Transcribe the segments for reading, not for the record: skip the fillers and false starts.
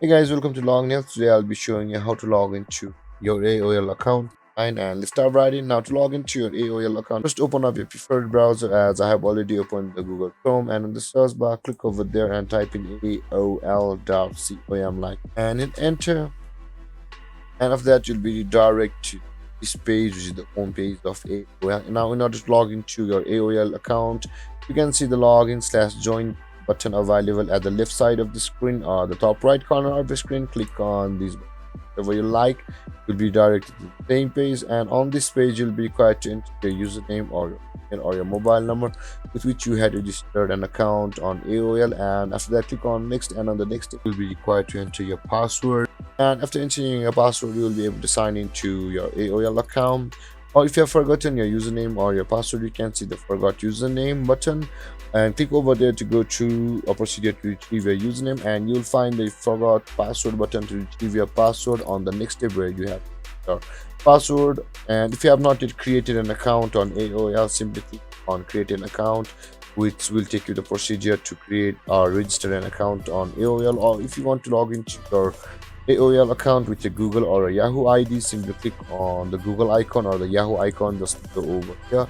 Hey guys, welcome to Login Health. Today I'll be showing you how to log into your AOL account. And let's start right in now. To log into your AOL account, just open up your preferred browser as I have already opened the Google Chrome, and in the search bar, click over there and type in aol.com and hit enter. And after that, you'll be redirected to this page, which is the home page of AOL. Now, in order to log into your AOL account, you can see the login/join button available at the left side of the screen or the top right corner of the screen. Click on these whatever you like. You'll be directed to the same page, and on this page you'll be required to enter your username or your email or your mobile number with which you had registered an account on AOL. And after that, click on next, and on the next step you'll be required to enter your password. And after entering your password, you will be able to sign into your AOL account. Or if you have forgotten your username or your password, you can see the forgot username button and click over there to go through a procedure to retrieve your username, and you'll find the forgot password button to retrieve your password on the next step where you have your password. And if you have not yet created an account on AOL, simply click on create an account, which will take you the procedure to create or register an account on AOL. Or if you want to log into your AOL account with a Google or a Yahoo ID, simply click on the Google icon or the Yahoo icon, just go over here.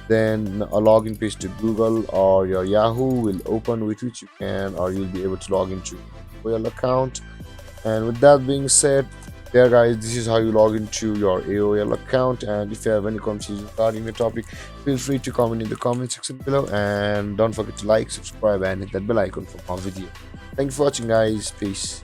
Then a login page to Google or your Yahoo will open, with which you can or you'll be able to log into your AOL account. And with that being said, there guys, this is how you log into your AOL account. And if you have any confusion regarding the topic, feel free to comment in the comment section below, and don't forget to like, subscribe and hit that bell icon for more videos. Thank you for watching guys. Peace.